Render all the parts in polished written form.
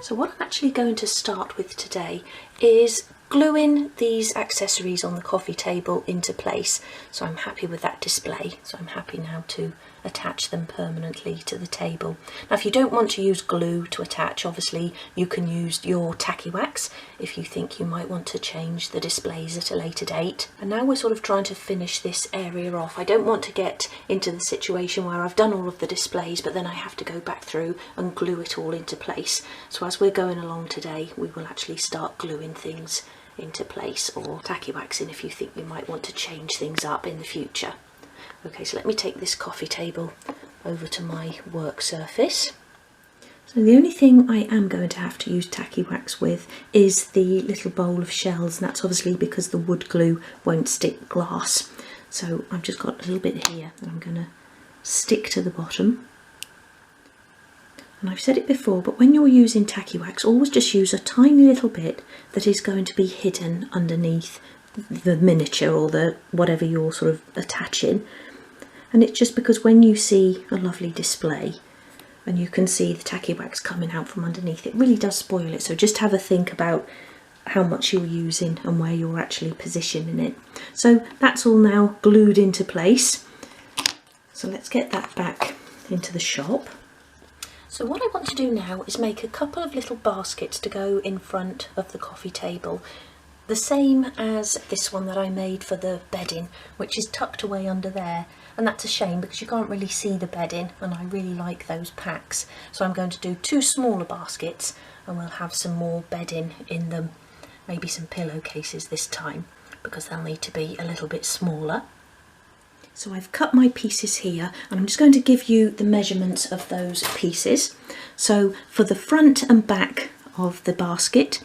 So what I'm actually going to start with today is gluing these accessories on the coffee table into place. So I'm happy with that display, so I'm happy now to attach them permanently to the table. Now if you don't want to use glue to attach, obviously you can use your tacky wax if you think you might want to change the displays at a later date. And now we're sort of trying to finish this area off. I don't want to get into the situation where I've done all of the displays but then I have to go back through and glue it all into place. So as we're going along today, we will actually start gluing things into place, or tacky waxing if you think you might want to change things up in the future. Okay, so let me take this coffee table over to my work surface. So the only thing I am going to have to use tacky wax with is the little bowl of shells, and that's obviously because the wood glue won't stick glass. So I've just got a little bit here that I'm going to stick to the bottom. And I've said it before, but when you're using tacky wax, always just use a tiny little bit that is going to be hidden underneath the miniature or the whatever you're sort of attaching. And it's just because when you see a lovely display and you can see the tacky wax coming out from underneath, it really does spoil it. So just have a think about how much you're using and where you're actually positioning it. So that's all now glued into place. So let's get that back into the shop. So what I want to do now is make a couple of little baskets to go in front of the coffee table. The same as this one that I made for the bedding, which is tucked away under there. And that's a shame because you can't really see the bedding, and I really like those packs. So I'm going to do two smaller baskets and we'll have some more bedding in them. Maybe some pillowcases this time because they'll need to be a little bit smaller. So I've cut my pieces here and I'm just going to give you the measurements of those pieces. So for the front and back of the basket,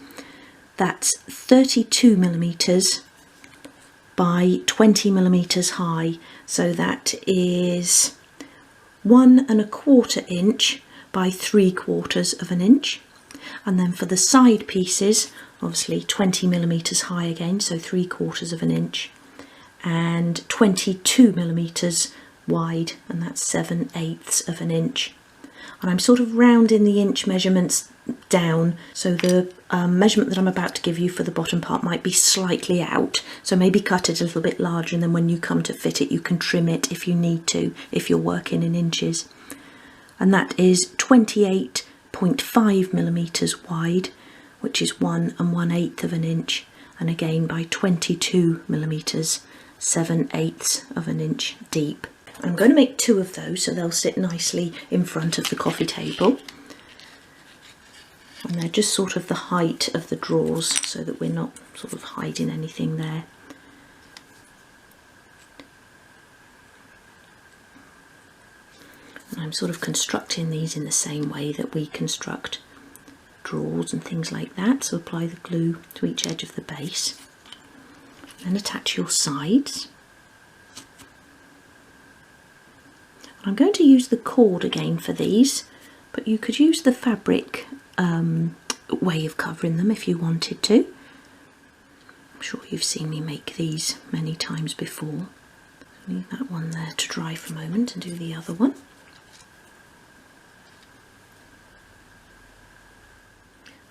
that's 32 millimeters by 20 millimeters high. So that is 1 1/4 inch by 3/4 of an inch. And then for the side pieces, obviously 20 millimeters high again, so 3/4 of an inch. And 22 millimeters wide, and that's 7/8 of an inch. And I'm sort of rounding the inch measurements down, so the measurement that I'm about to give you for the bottom part might be slightly out, so maybe cut it a little bit larger, and then when you come to fit it you can trim it if you need to, if you're working in inches. And that is 28.5 millimeters wide, which is 1 1/8 of an inch, and again by 22 millimeters, 7/8 of an inch deep. I'm going to make two of those so they'll sit nicely in front of the coffee table. And they're just sort of the height of the drawers so that we're not sort of hiding anything there. And I'm sort of constructing these in the same way that we construct drawers and things like that. So apply the glue to each edge of the base. Then attach your sides. I'm going to use the cord again for these, but you could use the fabric way of covering them if you wanted to. I'm sure you've seen me make these many times before. Leave that one there to dry for a moment and do the other one.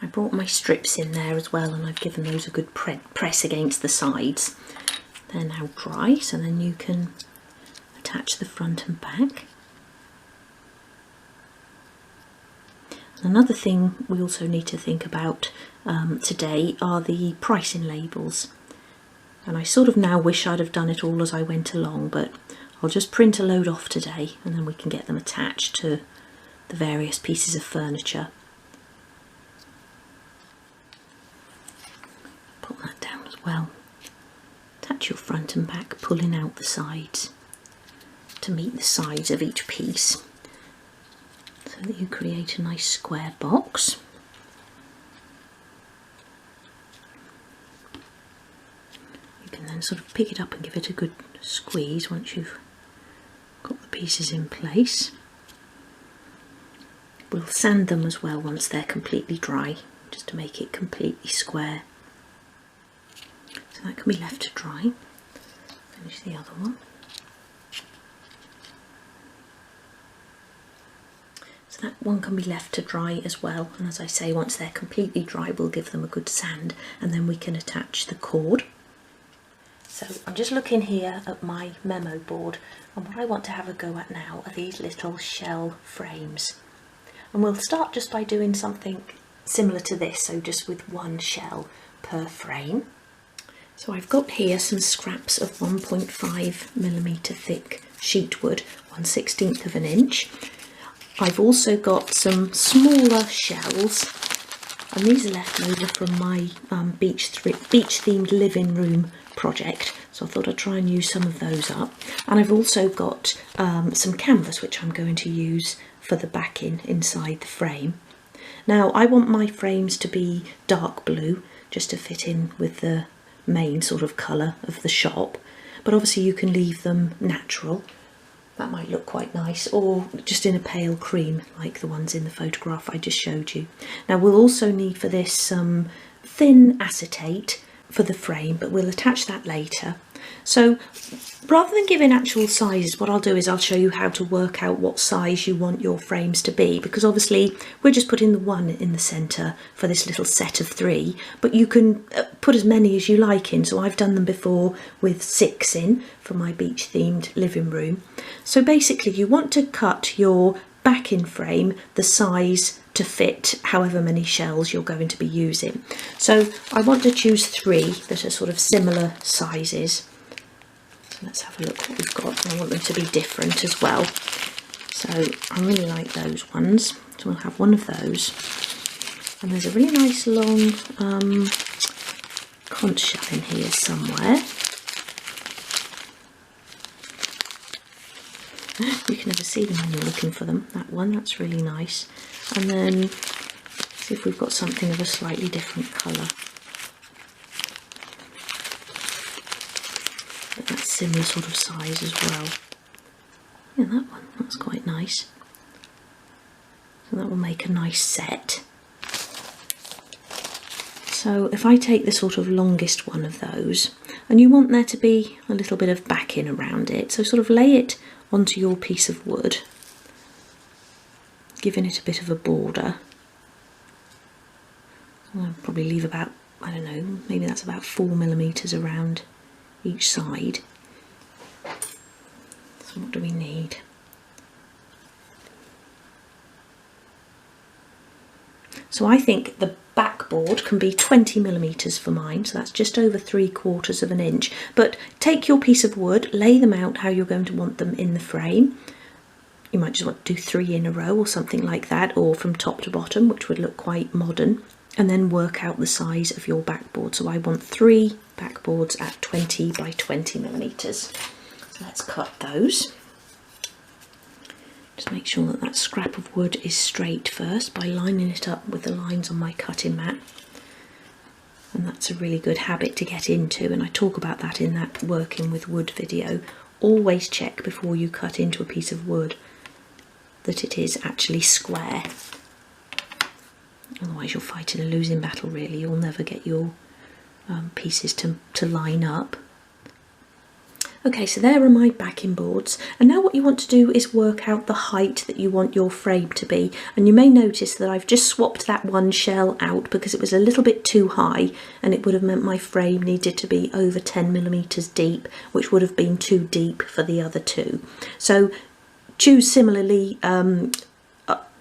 I brought my strips in there as well, and I've given those a good press against the sides. They're now dry, so then you can attach the front and back. Another thing we also need to think about today are the pricing labels. And I sort of now wish I'd have done it all as I went along, but I'll just print a load off today and then we can get them attached to the various pieces of furniture. Put that down as well. Attach your front and back, pulling out the sides to meet the size of each piece, so that you create a nice square box. You can then sort of pick it up and give it a good squeeze once you've got the pieces in place. We'll sand them as well once they're completely dry, just to make it completely square. So that can be left to dry. Finish the other one. So that one can be left to dry as well, and as I say, once they're completely dry we'll give them a good sand and then we can attach the cord. So I'm just looking here at my memo board, and what I want to have a go at now are these little shell frames. And we'll start just by doing something similar to this, so just with one shell per frame. So I've got here some scraps of 1.5mm thick sheet wood, 1/16 of an inch. I've also got some smaller shells, and these are left over from my beach themed living room project, so I thought I'd try and use some of those up. And I've also got some canvas which I'm going to use for the backing inside the frame. Now I want my frames to be dark blue just to fit in with the main sort of colour of the shop, but obviously you can leave them natural. That might look quite nice, or just in a pale cream like the ones in the photograph I just showed you. Now we'll also need for this some thin acetate for the frame, but we'll attach that later. So rather than giving actual sizes, what I'll do is I'll show you how to work out what size you want your frames to be, because obviously we're just putting the one in the centre for this little set of 3, but you can put as many as you like in. So I've done them before with 6 in for my beach themed living room. So basically you want to cut your backing frame the size to fit however many shells you're going to be using. So I want to choose 3 that are sort of similar sizes. So let's have a look what we've got. I want them to be different as well. So I really like those ones. So we'll have one of those. And there's a really nice long conch shell in here somewhere. You can never see them when you're looking for them. That one, that's really nice. And then see if we've got something of a slightly different colour. But that's similar sort of size as well. Yeah, that one, that's quite nice. So that will make a nice set. So if I take the sort of longest one of those, and you want there to be a little bit of backing around it, so sort of lay it onto your piece of wood, giving it a bit of a border. I'll probably leave about, I don't know, maybe that's about 4mm around each side. So what do we need? So I think the backboard can be 20mm for mine, so that's just over 3/4 of an inch. But take your piece of wood, lay them out how you're going to want them in the frame. You might just want to do 3 in a row or something like that, or from top to bottom, which would look quite modern, and then work out the size of your backboard. So I want 3 backboards at 20 by 20mm. So let's cut those. Just make sure that that scrap of wood is straight first by lining it up with the lines on my cutting mat. And that's a really good habit to get into, and I talk about that in that working with wood video. Always check before you cut into a piece of wood that it is actually square. Otherwise you're fighting a losing battle really. You'll never get your pieces to line up. Okay, so there are my backing boards, and now what you want to do is work out the height that you want your frame to be. And you may notice that I've just swapped that one shell out because it was a little bit too high, and it would have meant my frame needed to be over 10mm deep, which would have been too deep for the other 2. So choose similarly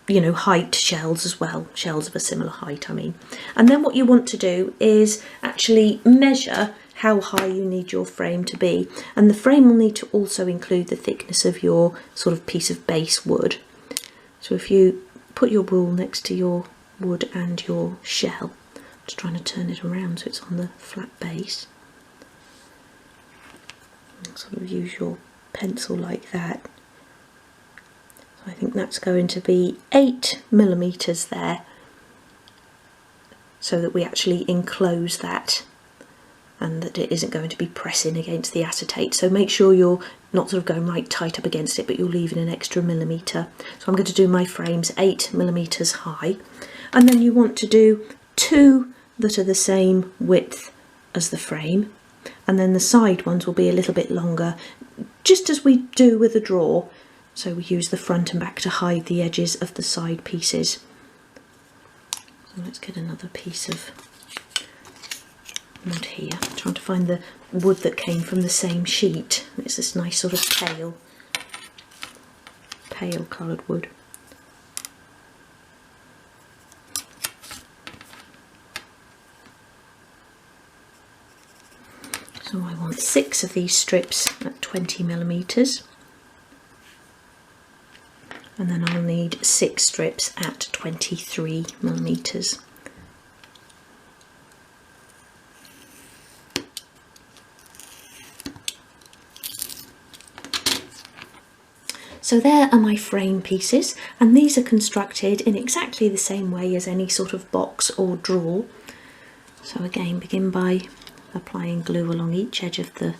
you know, height shells as well, shells of a similar height I mean. And then what you want to do is actually measure how high you need your frame to be, and the frame will need to also include the thickness of your sort of piece of base wood. So if you put your rule next to your wood and your shell, just trying to turn it around so it's on the flat base, and sort of use your pencil like that. So I think that's going to be 8mm there, so that we actually enclose that and that it isn't going to be pressing against the acetate. So make sure you're not sort of going right tight up against it, but you're leaving an extra millimetre. So I'm going to do my frames 8mm high, and then you want to do 2 that are the same width as the frame, and then the side ones will be a little bit longer, just as we do with a drawer. So we use the front and back to hide the edges of the side pieces. So let's get another piece of wood here. I'm trying to find the wood that came from the same sheet. It's this nice sort of pale coloured wood. So I want 6 of these strips at 20mm, and then I'll need 6 strips at 23mm. So there are my frame pieces, and these are constructed in exactly the same way as any sort of box or drawer. So again, begin by applying glue along each edge of the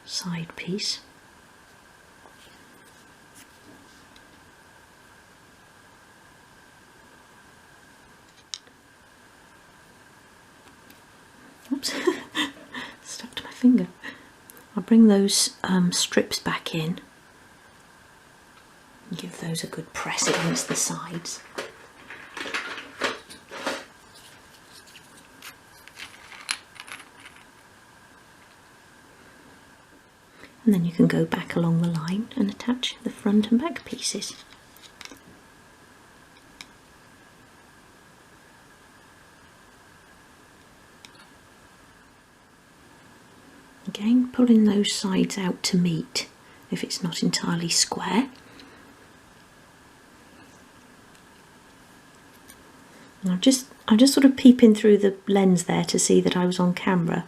side piece. Oops, stuck to my finger. I'll bring those strips back in and give those a good press against the sides. And then you can go back along the line and attach the front and back pieces. Again, pulling those sides out to meet if it's not entirely square. And I'm just sort of peeping through the lens there to see that I was on camera.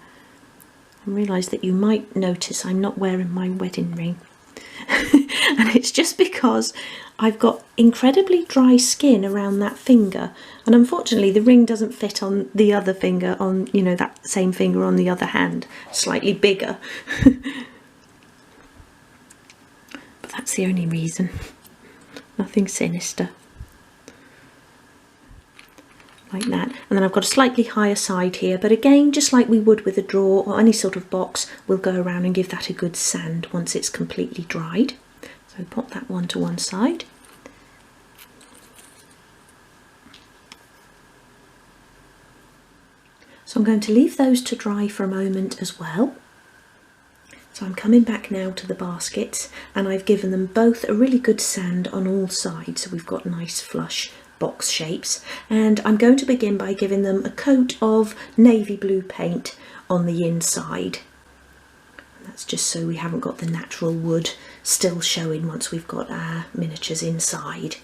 I realised that you might notice I'm not wearing my wedding ring. And it's just because I've got incredibly dry skin around that finger, and unfortunately the ring doesn't fit on the other finger, on, you know, that same finger on the other hand, slightly bigger. But that's the only reason, nothing sinister. Like that, and then I've got a slightly higher side here, but again, just like we would with a drawer or any sort of box, we'll go around and give that a good sand once it's completely dried. So pop that one to one side. So I'm going to leave those to dry for a moment as well. So I'm coming back now to the baskets, and I've given them both a really good sand on all sides, so we've got nice flush box shapes, and I'm going to begin by giving them a coat of navy blue paint on the inside. And that's just so we haven't got the natural wood still showing once we've got our miniatures inside.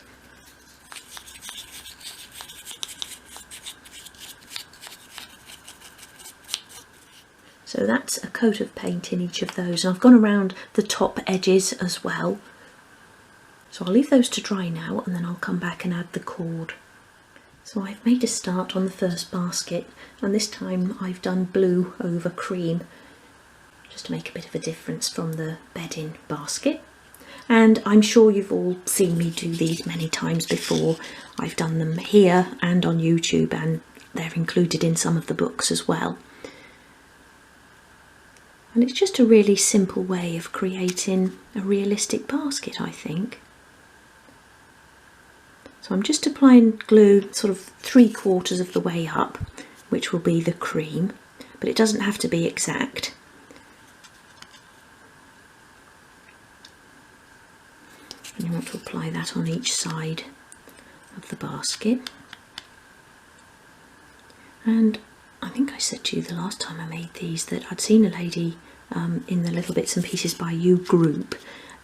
So that's a coat of paint in each of those, and I've gone around the top edges as well. So I'll leave those to dry now, and then I'll come back and add the cord. So I've made a start on the first basket, and this time I've done blue over cream, just to make a bit of a difference from the bedding basket. And I'm sure you've all seen me do these many times before. I've done them here and on YouTube, and they're included in some of the books as well. And it's just a really simple way of creating a realistic basket, I think. So I'm just applying glue sort of 3/4 of the way up, which will be the cream, but it doesn't have to be exact. And you want to apply that on each side of the basket. And I think I said to you the last time I made these that I'd seen a lady in the Little Bits and Pieces by You group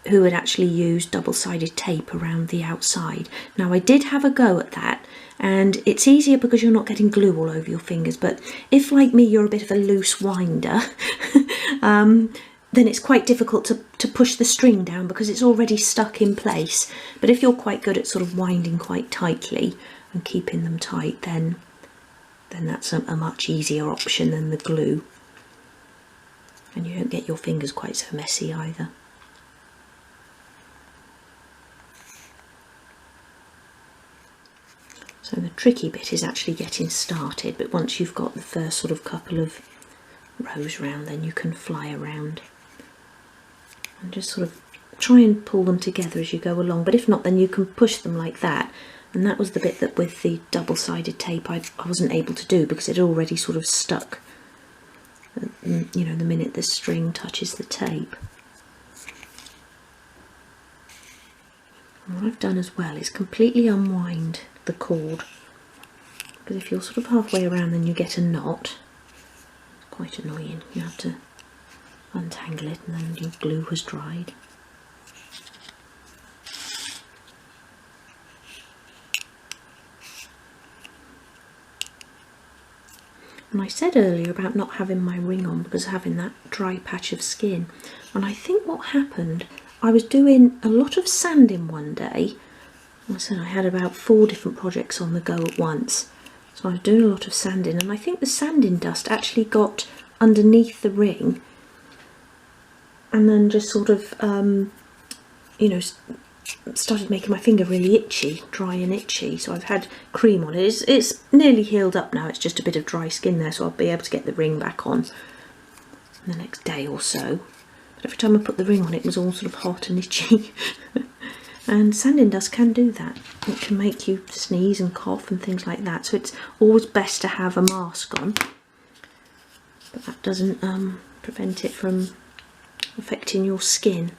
who had actually used double-sided tape around the outside. Now I did have a go at that, and it's easier because you're not getting glue all over your fingers, but if like me you're a bit of a loose winder, then it's quite difficult to push the string down because it's already stuck in place. But if you're quite good at sort of winding quite tightly and keeping them tight, then that's a much easier option than the glue, and you don't get your fingers quite so messy either. So the tricky bit is actually getting started, but once you've got the first sort of couple of rows round, then you can fly around and just sort of try and pull them together as you go along, but if not, then you can push them like that. And that was the bit that with the double-sided tape I wasn't able to do, because it already sort of stuck, you know, the minute the string touches the tape. And what I've done as well is completely unwind the cord, because if you're sort of halfway around then you get a knot. It's quite annoying. You have to untangle it and then your glue has dried. And I said earlier about not having my ring on because of having that dry patch of skin, and I think what happened, I was doing a lot of sanding one day. I said I had about 4 different projects on the go at once, so I was doing a lot of sanding, and I think the sanding dust actually got underneath the ring and then just sort of you know, started making my finger really itchy, dry and itchy. So I've had cream on it. It's nearly healed up now, it's just a bit of dry skin there, so I'll be able to get the ring back on in the next day or so. But every time I put the ring on, it was all sort of hot and itchy. And sanding dust can do that. It can make you sneeze and cough and things like that, so it's always best to have a mask on, but that doesn't prevent it from affecting your skin.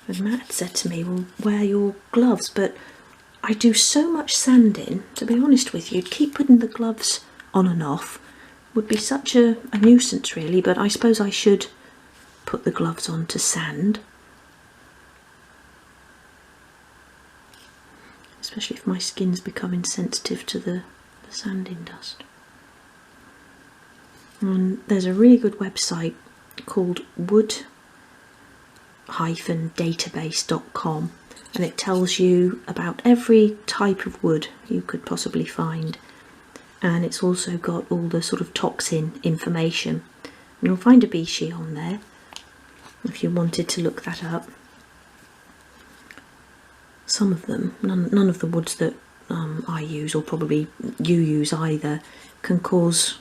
And Matt said to me, well, wear your gloves, but I do so much sanding, to be honest with you, keep putting the gloves on and off would be such a nuisance really, but I suppose I should put the gloves on to sand. Especially if my skin's becoming sensitive to the sanding dust. And there's a really good website called wood-database.com, and it tells you about every type of wood you could possibly find, and it's also got all the sort of toxin information. And you'll find a Bishi on there if you wanted to look that up. Some of them, none of the woods that I use, or probably you use either, can cause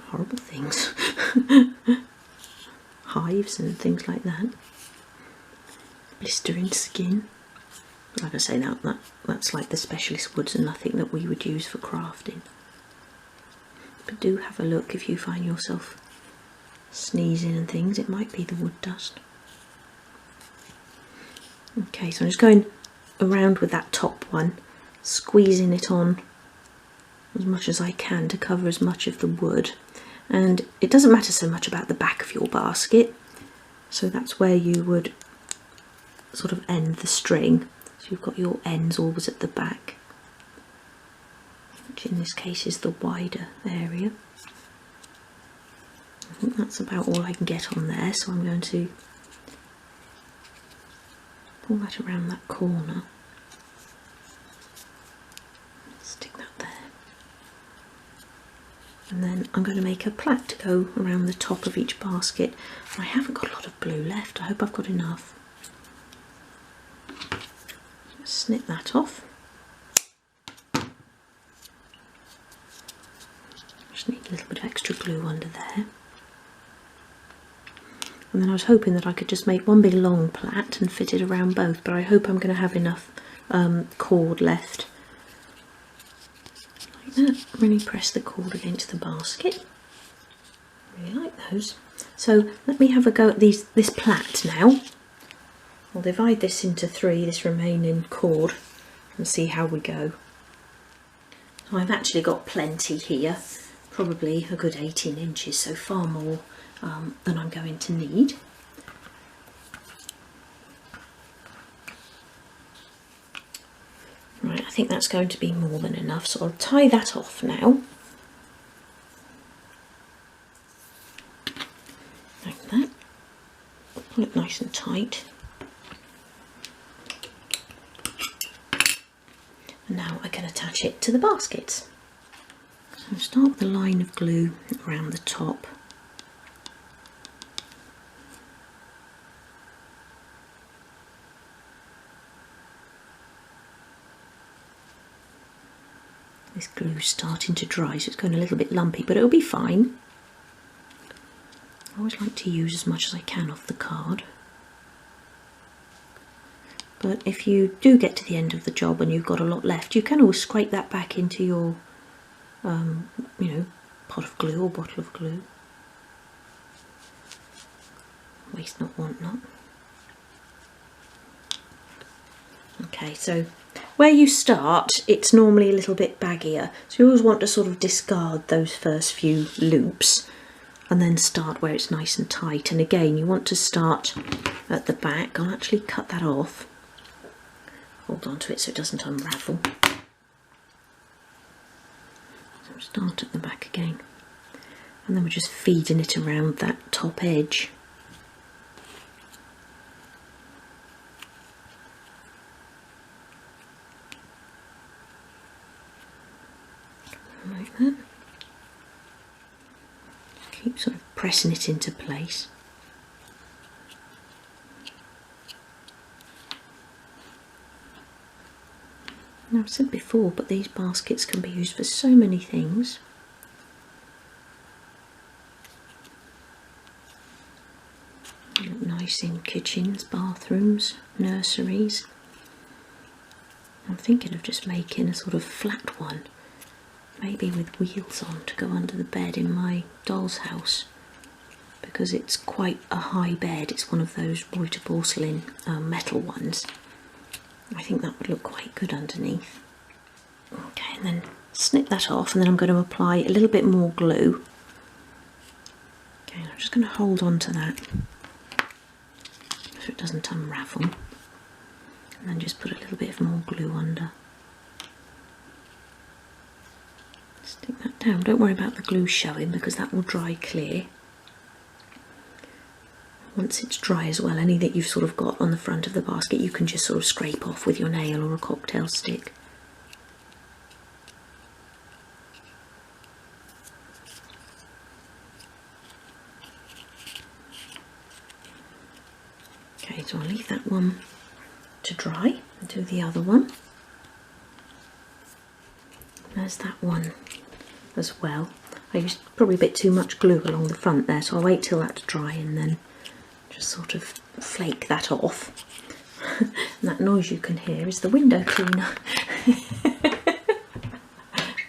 horrible things. Hives and things like that. Blistering skin. Like I say, that's like the specialist woods and nothing that we would use for crafting. But do have a look if you find yourself sneezing and things, it might be the wood dust. Okay, so I'm just going around with that top one, squeezing it on as much as I can to cover as much of the wood. And it doesn't matter so much about the back of your basket, so that's where you would sort of end the string. So you've got your ends always at the back, which in this case is the wider area. I think that's about all I can get on there, so I'm going to pull that around that corner, stick that there, and then I'm going to make a plait to go around the top of each basket. I haven't got a lot of blue left, I hope I've got enough. Just snip that off. Just need a little bit of extra glue under there. And then I was hoping that I could just make one big long plait and fit it around both, but I hope I'm going to have enough cord left. Like that. Really press the cord against the basket. Really like those. So let me have a go at this plait now. I'll divide this into 3, this remaining cord, and see how we go. So I've actually got plenty here, probably a good 18 inches, so far more than I'm going to need. Right, I think that's going to be more than enough, so I'll tie that off now. Like that. Pull it nice and tight. And now I can attach it to the baskets. So I'll start with a line of glue around the top. This glue's starting to dry, so it's going a little bit lumpy, but it'll be fine. I always like to use as much as I can off the card. But if you do get to the end of the job and you've got a lot left, you can always scrape that back into your, you know, pot of glue or bottle of glue. Waste not, want not. Okay, so where you start, it's normally a little bit baggier, so you always want to sort of discard those first few loops and then start where it's nice and tight. And again, you want to start at the back. I'll actually cut that off. Hold on to it so it doesn't unravel. So start at the back again, and then we're just feeding it around that top edge. Like that. Keep sort of pressing it into place. Now, I've said before, but these baskets can be used for so many things. They look nice in kitchens, bathrooms, nurseries. I'm thinking of just making a sort of flat one, maybe with wheels on, to go under the bed in my doll's house, because it's quite a high bed. It's one of those white porcelain metal ones. I think that would look quite good underneath. Okay, and then snip that off, and then I'm going to apply a little bit more glue. Okay, I'm just going to hold on to that so it doesn't unravel, and then just put a little bit of more glue under. Stick that down. Don't worry about the glue showing, because that will dry clear. Once it's dry as well, any that you've sort of got on the front of the basket you can just sort of scrape off with your nail or a cocktail stick. Okay, so I'll leave that one to dry and do the other one. There's that one as well. I used probably a bit too much glue along the front there, so I'll wait till that's dry and then just sort of flake that off. And that noise you can hear is the window cleaner.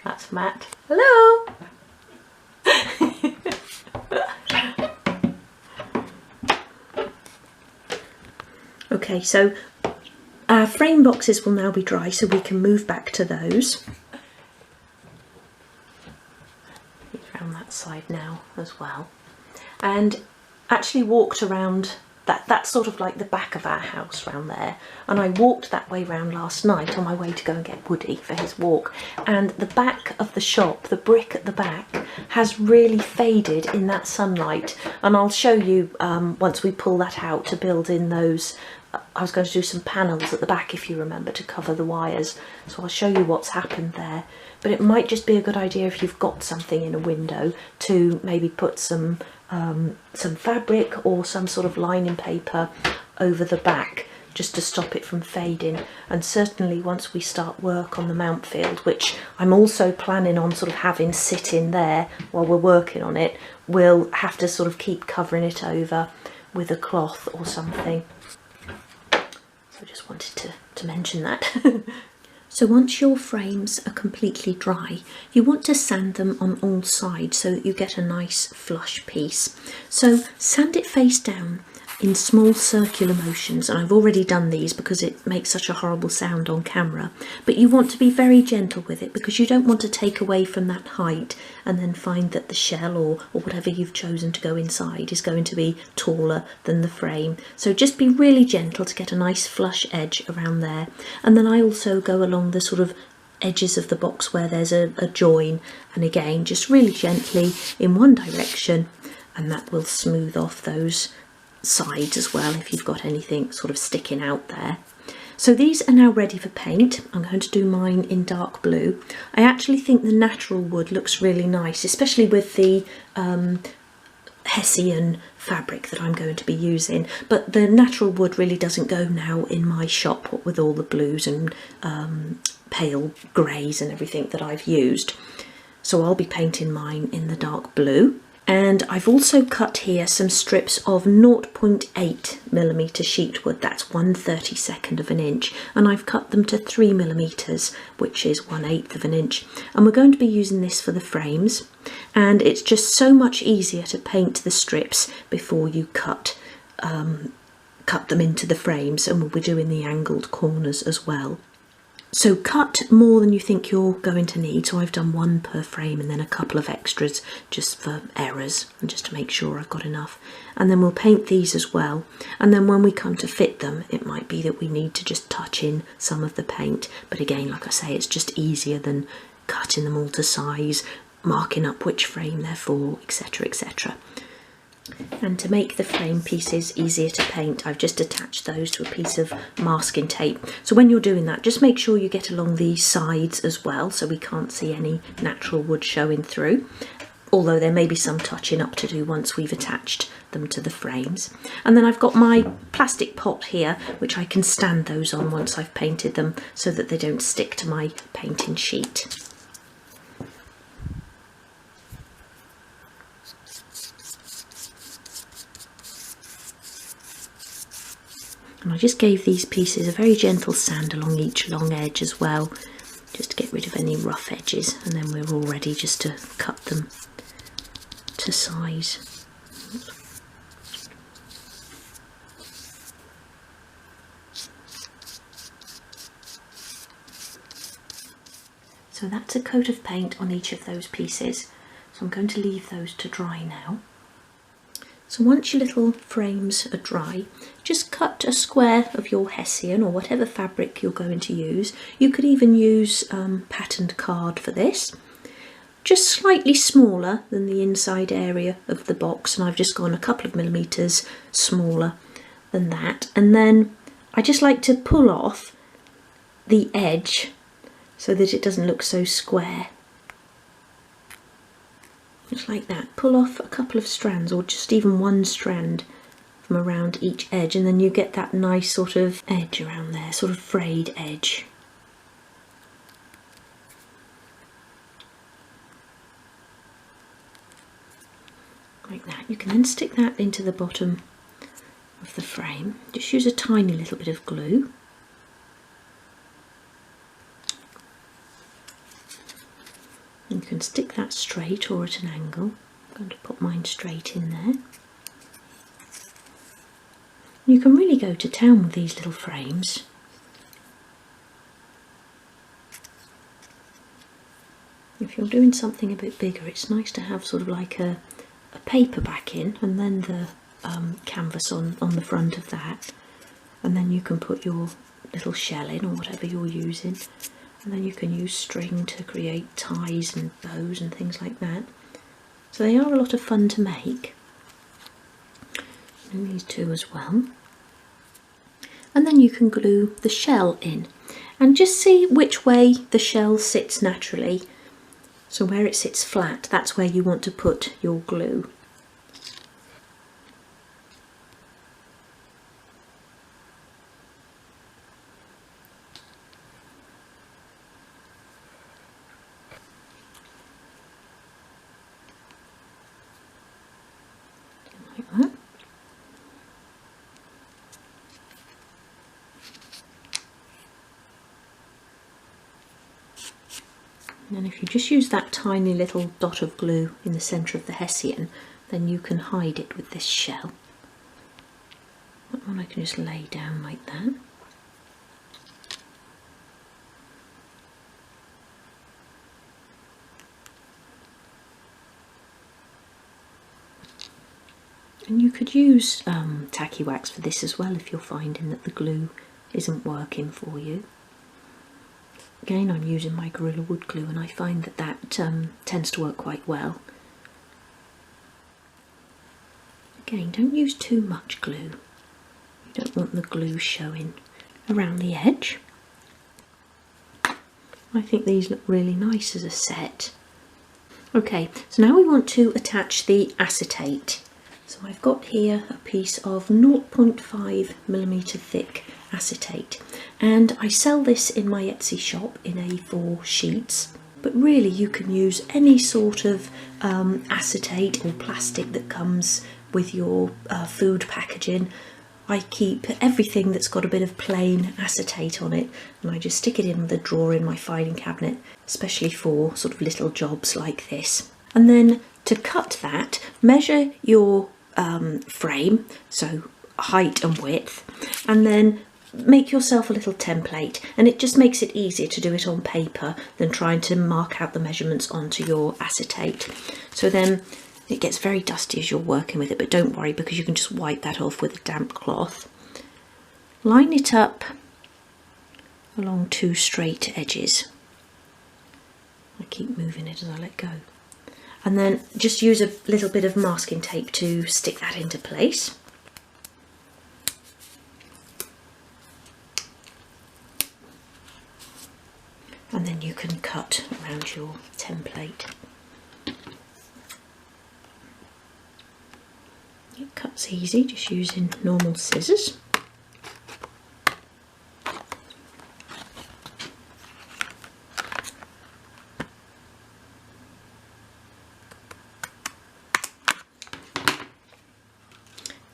That's Matt. Hello! Okay, so our frame boxes will now be dry, so we can move back to those. Around that side now as well. And actually walked around that's sort of like the back of our house round there, and I walked that way round last night on my way to go and get Woody for his walk, and the back of the shop, the brick at the back, has really faded in that sunlight, and I'll show you once we pull that out to build in those. I was going to do some panels at the back, if you remember, to cover the wires, so I'll show you what's happened there. But it might just be a good idea, if you've got something in a window, to maybe put some fabric or some sort of lining paper over the back, just to stop it from fading. And certainly once we start work on the mount field, which I'm also planning on sort of having sit in there while we're working on it, we'll have to sort of keep covering it over with a cloth or something. So I just wanted to mention that. So once your frames are completely dry, you want to sand them on all sides so that you get a nice flush piece. So sand it face down in small circular motions, and I've already done these because it makes such a horrible sound on camera, but you want to be very gentle with it, because you don't want to take away from that height and then find that the shell or whatever you've chosen to go inside is going to be taller than the frame. So just be really gentle to get a nice flush edge around there. And then I also go along the sort of edges of the box where there's a join, and again just really gently in one direction, and that will smooth off those sides as well if you've got anything sort of sticking out there. So these are now ready for paint. I'm going to do mine in dark blue. I actually think the natural wood looks really nice, especially with the Hessian fabric that I'm going to be using, but the natural wood really doesn't go now in my shop with all the blues and pale greys and everything that I've used. So I'll be painting mine in the dark blue. And I've also cut here some strips of 0.8mm sheet wood, that's 1/32 of an inch, and I've cut them to 3mm, which is 1/8 of an inch. And we're going to be using this for the frames, and it's just so much easier to paint the strips before you cut them into the frames, and we'll be doing the angled corners as well. So cut more than you think you're going to need. So I've done one per frame and then a couple of extras just for errors and just to make sure I've got enough. And then we'll paint these as well. And then when we come to fit them, it might be that we need to just touch in some of the paint. But again, like I say, it's just easier than cutting them all to size, marking up which frame they're for, etc., etc. And to make the frame pieces easier to paint, I've just attached those to a piece of masking tape. So when you're doing that, just make sure you get along the sides as well, so we can't see any natural wood showing through, although there may be some touching up to do once we've attached them to the frames. And then I've got my plastic pot here, which I can stand those on once I've painted them so that they don't stick to my painting sheet. And I just gave these pieces a very gentle sand along each long edge as well, just to get rid of any rough edges, and then we're all ready just to cut them to size. So that's a coat of paint on each of those pieces, so I'm going to leave those to dry now. So once your little frames are dry, just cut a square of your hessian or whatever fabric you're going to use. You could even use patterned card for this. Just slightly smaller than the inside area of the box, and I've just gone a couple of millimetres smaller than that. And then I just like to pull off the edge so that it doesn't look so square. Just like that. Pull off a couple of strands, or just even one strand from around each edge, and then you get that nice sort of edge around there, sort of frayed edge. Like that. You can then stick that into the bottom of the frame. Just use a tiny little bit of glue. You can stick that straight or at an angle. I'm going to put mine straight in there. You can really go to town with these little frames. If you're doing something a bit bigger, it's nice to have sort of like a paper backing and then the canvas on the front of that. And then you can put your little shell in, or whatever you're using. And then you can use string to create ties and bows and things like that. So they are a lot of fun to make. And these two as well. And then you can glue the shell in. And just see which way the shell sits naturally. So where it sits flat, that's where you want to put your glue. Like that. And then if you just use that tiny little dot of glue in the centre of the hessian, then you can hide it with this shell. That one I can just lay down like that. And you could use tacky wax for this as well if you're finding that the glue isn't working for you. Again, I'm using my Gorilla Wood glue, and I find that that tends to work quite well. Again, don't use too much glue. You don't want the glue showing around the edge. I think these look really nice as a set. Okay, so now we want to attach the acetate. So I've got here a piece of 0.5mm thick acetate, and I sell this in my Etsy shop in A4 sheets. but really you can use any sort of acetate or plastic that comes with your food packaging. I keep everything that's got a bit of plain acetate on it, and I just stick it in the drawer in my filing cabinet, especially for sort of little jobs like this. And then to cut that, measure your frame, so height and width, and then make yourself a little template, and it just makes it easier to do it on paper than trying to mark out the measurements onto your acetate. So then it gets very dusty as you're working with it, but don't worry, because you can just wipe that off with a damp cloth. Line it up along 2 straight edges. I keep moving it as I let go. And then just use a little bit of masking tape to stick that into place. And then you can cut around your template. It cuts easy, just using normal scissors.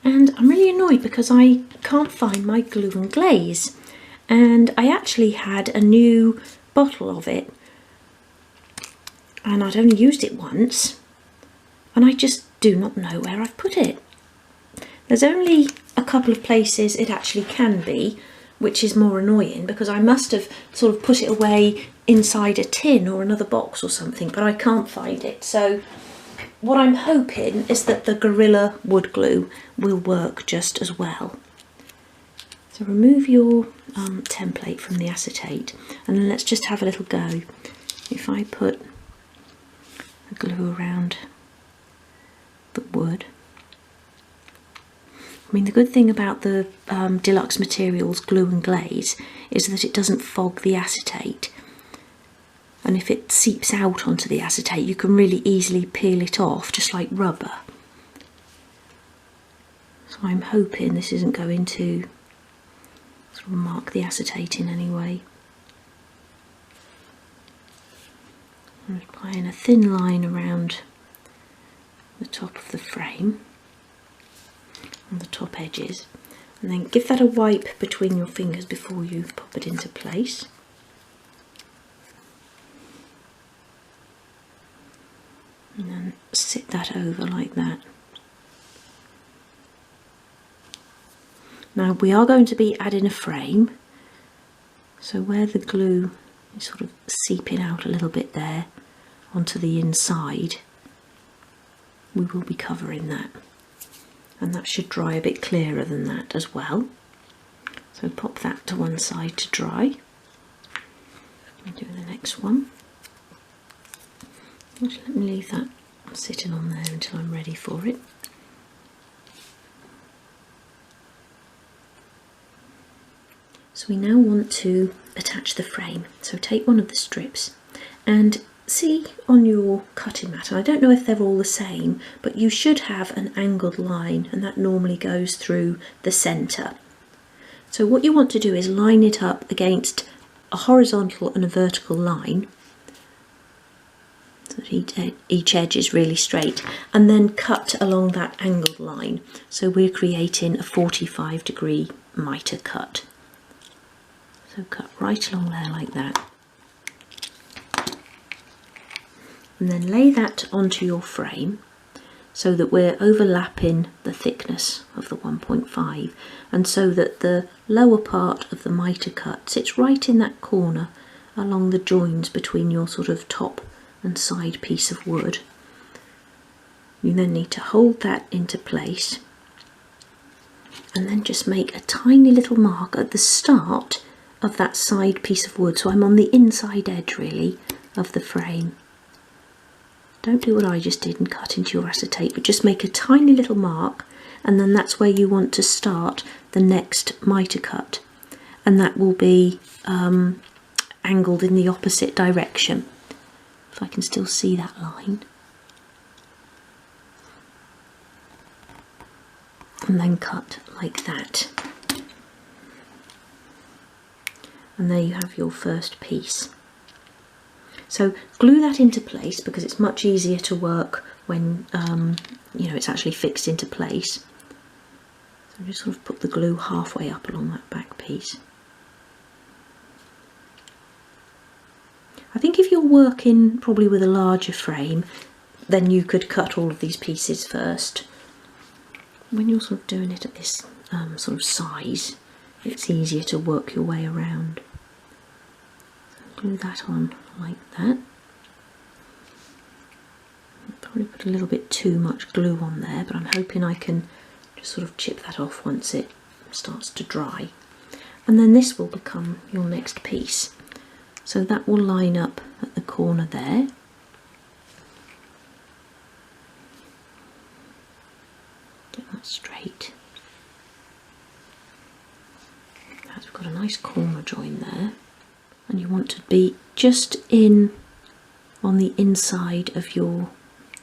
And I'm really annoyed because I can't find my glue and glaze, and I actually had a new bottle of it and I'd only used it once, and I just do not know where I've put it. There's only a couple of places it actually can be, which is more annoying because I must have sort of put it away inside a tin or another box or something, but I can't find it. So what I'm hoping is that the Gorilla wood glue will work just as well. So remove your template from the acetate, and then let's just have a little go. If I put the glue around the wood, I mean, the good thing about the Deluxe Materials glue and glaze is that it doesn't fog the acetate, and if it seeps out onto the acetate you can really easily peel it off, just like rubber. So I'm hoping this isn't going to sort of mark the acetate in any way. I'm just applying a thin line around the top of the frame, on the top edges, and then give that a wipe between your fingers before you pop it into place. And then sit that over like that. Now we are going to be adding a frame, so where the glue is sort of seeping out a little bit there onto the inside, we will be covering that, and that should dry a bit clearer than that as well. So pop that to one side to dry. I'm doing the next one. Just let me leave that sitting on there until I'm ready for it. So we now want to attach the frame. So take one of the strips and see on your cutting mat, and I don't know if they're all the same, but you should have an angled line, and that normally goes through the centre. So what you want to do is line it up against a horizontal and a vertical line, so that each edge is really straight, and then cut along that angled line. So we're creating a 45-degree mitre cut. So cut right along there like that. And then lay that onto your frame so that we're overlapping the thickness of the 1.5, and so that the lower part of the mitre cut sits right in that corner along the joins between your sort of top and side piece of wood. You then need to hold that into place and then just make a tiny little mark at the start of that side piece of wood. So I'm on the inside edge really of the frame. Don't do what I just did and cut into your acetate, but just make a tiny little mark, and then that's where you want to start the next mitre cut, and that will be angled in the opposite direction. If I can still see that line. And then cut like that. And there you have your first piece. So glue that into place because it's much easier to work when you know, it's actually fixed into place. So just sort of put the glue halfway up along that back piece. I think if you're working probably with a larger frame, then you could cut all of these pieces first. When you're sort of doing it at this sort of size, it's easier to work your way around. So glue that on like that. Probably put a little bit too much glue on there, but I'm hoping I can just sort of chip that off once it starts to dry. And then this will become your next piece. So that will line up at the corner there. Get that straight. As we've got a nice corner join there. And you want to be just in on the inside of your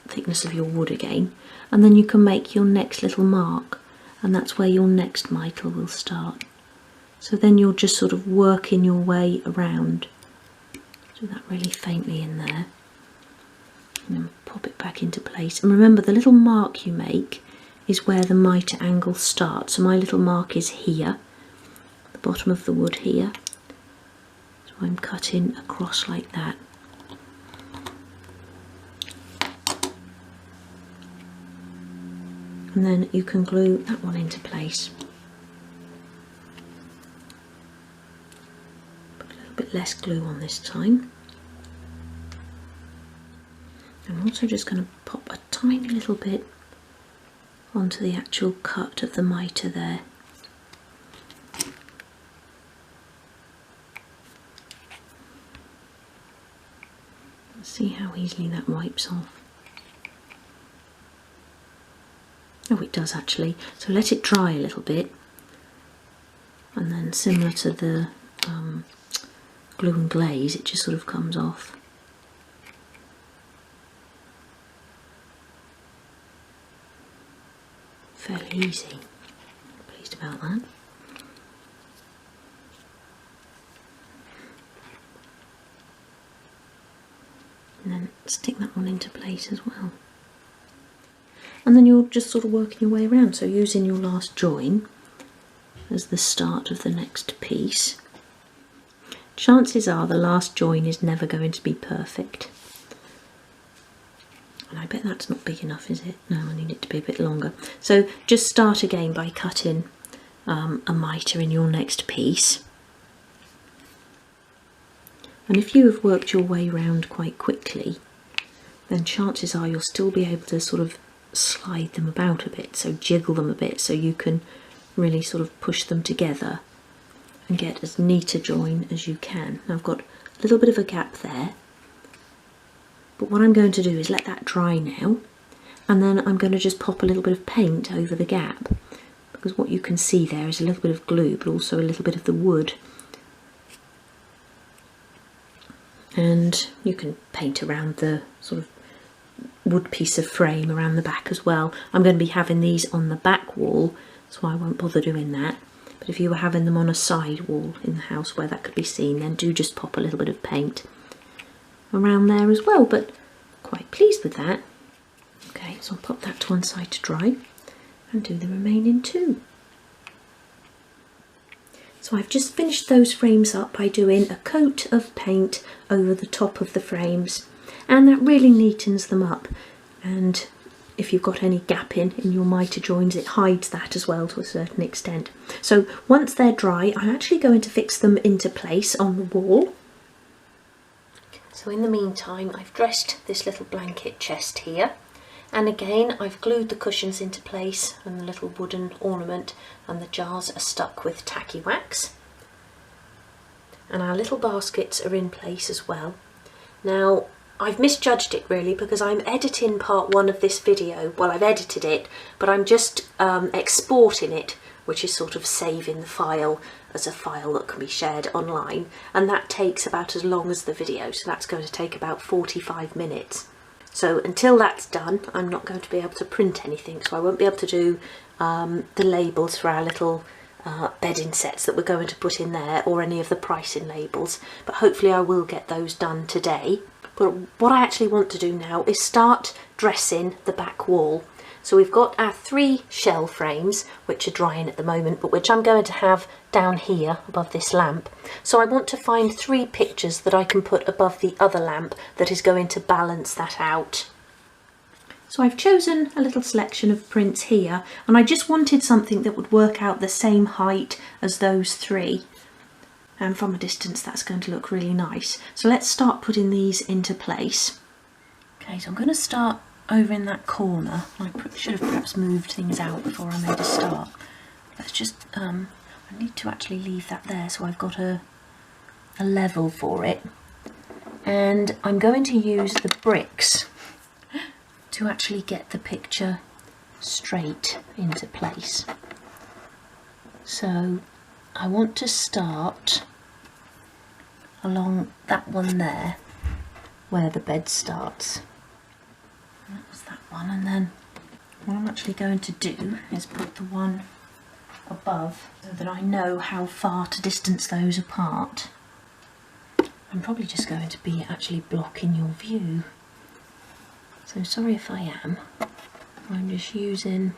thickness of your wood again, and then you can make your next little mark, and that's where your next mitre will start. So then you're just sort of working your way around. Do that really faintly in there, and then pop it back into place. And remember, the little mark you make is where the mitre angle starts. So my little mark is here, the bottom of the wood here. So I'm cutting across like that. And then you can glue that one into place. Put a little bit less glue on this time. I'm also just going to pop a tiny little bit onto the actual cut of the mitre there. See how easily that wipes off. Oh, it does actually. So let it dry a little bit, and then similar to the glue and glaze, it just sort of comes off. Fairly easy. Pleased about that. And then stick that one into place as well. And then you're just sort of working your way around, so using your last join as the start of the next piece. Chances are the last join is never going to be perfect. And I bet that's not big enough, is it? No, I need it to be a bit longer. So just start again by cutting a mitre in your next piece. And if you have worked your way around quite quickly, then chances are you'll still be able to sort of slide them about a bit, so jiggle them a bit, so you can really sort of push them together and get as neat a join as you can. Now I've got a little bit of a gap there, but what I'm going to do is let that dry now, and then I'm going to just pop a little bit of paint over the gap, because what you can see there is a little bit of glue but also a little bit of the wood. And you can paint around the sort of wood piece of frame around the back as well. I'm going to be having these on the back wall, so I won't bother doing that. But if you were having them on a side wall in the house where that could be seen, then do just pop a little bit of paint around there as well. But quite pleased with that. Okay, so I'll pop that to one side to dry and do the remaining two. So I've just finished those frames up by doing a coat of paint over the top of the frames, and that really neatens them up, and if you've got any gapping in your mitre joins, it hides that as well to a certain extent. So once they're dry, I'm actually going to fix them into place on the wall. So in the meantime, I've dressed this little blanket chest here, and again I've glued the cushions into place and the little wooden ornament, and the jars are stuck with tacky wax. And our little baskets are in place as well. Now I've misjudged it really, because I'm editing part one of this video. Well, I've edited it, but I'm just exporting it, which is sort of saving the file as a file that can be shared online, and that takes about as long as the video, so that's going to take about 45 minutes. So until that's done, I'm not going to be able to print anything, so I won't be able to do the labels for our little bedding sets that we're going to put in there, or any of the pricing labels, but hopefully I will get those done today. But what I actually want to do now is start dressing the back wall. So we've got our 3 shell frames, which are drying at the moment, but which I'm going to have down here above this lamp. So I want to find 3 pictures that I can put above the other lamp that is going to balance that out. So I've chosen a little selection of prints here, and I just wanted something that would work out the same height as those 3. And from a distance that's going to look really nice. So let's start putting these into place. Okay, so I'm going to start over in that corner. I should have perhaps moved things out before I made a start. Let's just, I need to actually leave that there so I've got a level for it. And I'm going to use the bricks to actually get the picture straight into place. So I want to start along that one there where the bed starts. That was that one, and then what I'm actually going to do is put the one above so that I know how far to distance those apart. I'm probably just going to be actually blocking your view, so sorry if I am. I'm just using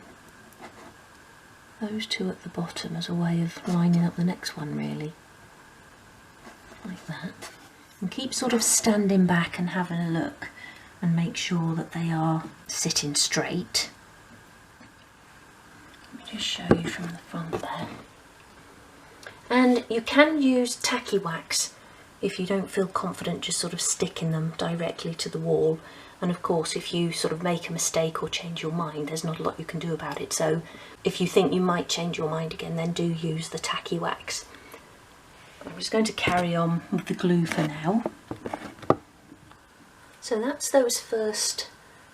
those 2 at the bottom as a way of lining up the next one, really, like that, and keep sort of standing back and having a look and make sure that they are sitting straight. Let me just show you from the front there. And you can use tacky wax if you don't feel confident just sort of sticking them directly to the wall. And of course, if you sort of make a mistake or change your mind, there's not a lot you can do about it. So if you think you might change your mind again, then do use the tacky wax. I'm just going to carry on with the glue for now. So that's those first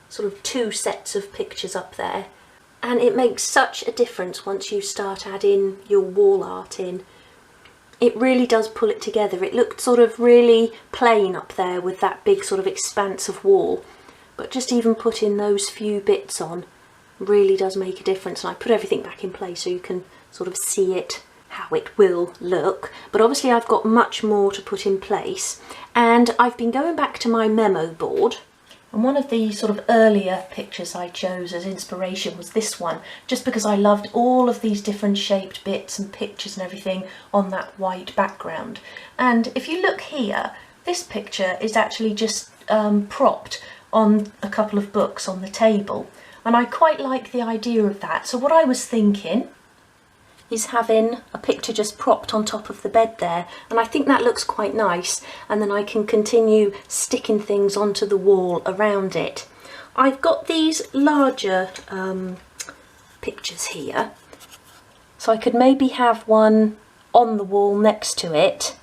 sort of 2 sets of pictures up there. And it makes such a difference once you start adding your wall art in. It really does pull it together. It looked sort of really plain up there with that big sort of expanse of wall. But just even putting those few bits on really does make a difference. And I put everything back in place so you can sort of see it, how it will look. But obviously I've got much more to put in place. And I've been going back to my memo board. And one of the sort of earlier pictures I chose as inspiration was this one, just because I loved all of these different shaped bits and pictures and everything on that white background. And if you look here, this picture is actually just propped on a couple of books on the table. And I quite like the idea of that. So what I was thinking is having a picture just propped on top of the bed there, and I think that looks quite nice, and then I can continue sticking things onto the wall around it. I've got these larger pictures here, so I could maybe have one on the wall next to it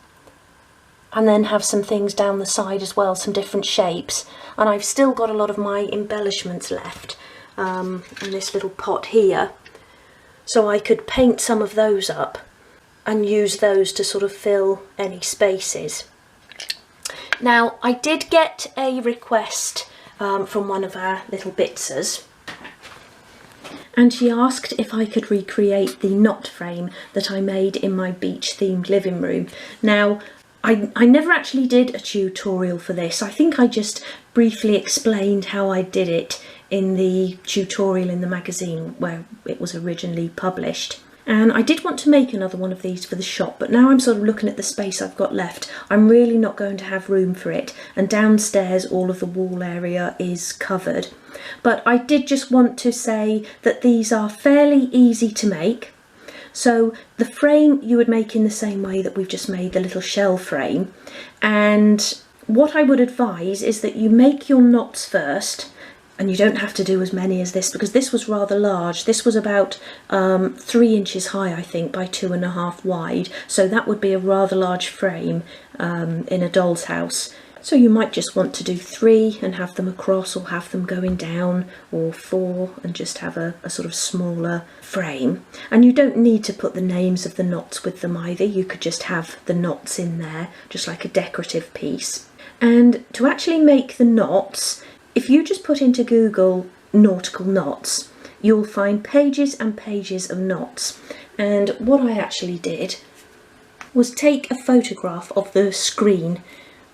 and then have some things down the side as well, some different shapes, and I've still got a lot of my embellishments left in this little pot here. So I could paint some of those up and use those to sort of fill any spaces. Now, I did get a request from one of our little bitsers, and she asked if I could recreate the knot frame that I made in my beach themed living room. Now, I never actually did a tutorial for this. I think I just briefly explained how I did it in the tutorial in the magazine where it was originally published. And I did want to make another one of these for the shop, but now I'm sort of looking at the space I've got left, I'm really not going to have room for it, and downstairs all of the wall area is covered. But I did just want to say that these are fairly easy to make. So the frame you would make in the same way that we've just made the little shell frame, and what I would advise is that you make your knots first. And you don't have to do as many as this, because this was rather large. This was about 3 inches high, I think, by 2.5 wide. So that would be a rather large frame in a doll's house. So you might just want to do 3 and have them across, or have them going down, or 4 and just have a sort of smaller frame. And you don't need to put the names of the knots with them either. You could just have the knots in there, just like a decorative piece. And to actually make the knots, if you just put into Google nautical knots, you'll find pages and pages of knots. And what I actually did was take a photograph of the screen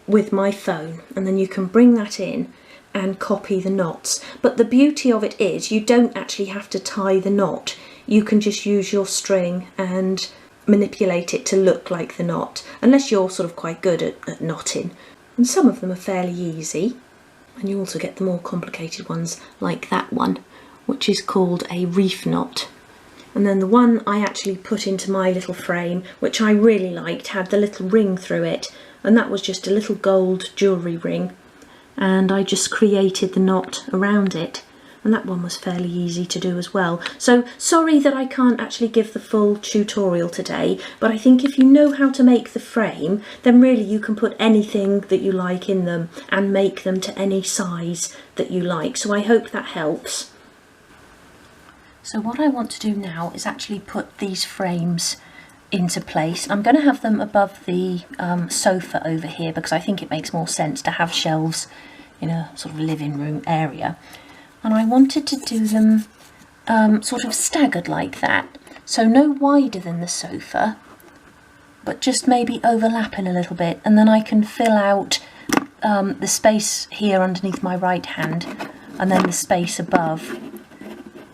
with my phone, and then you can bring that in and copy the knots. But the beauty of it is you don't actually have to tie the knot. You can just use your string and manipulate it to look like the knot, unless you're sort of quite good at knotting. And some of them are fairly easy, and you also get the more complicated ones like that one, which is called a reef knot. And then the one I actually put into my little frame, which I really liked, had the little ring through it, and that was just a little gold jewellery ring, and I just created the knot around it, and that one was fairly easy to do as well. So sorry that I can't actually give the full tutorial today, but I think if you know how to make the frame, then really you can put anything that you like in them and make them to any size that you like. So I hope that helps. So what I want to do now is actually put these frames into place. I'm going to have them above the sofa over here, because I think it makes more sense to have shelves in a sort of living room area. And I wanted to do them sort of staggered like that, so no wider than the sofa, but just maybe overlapping a little bit, and then I can fill out the space here underneath my right hand, and then the space above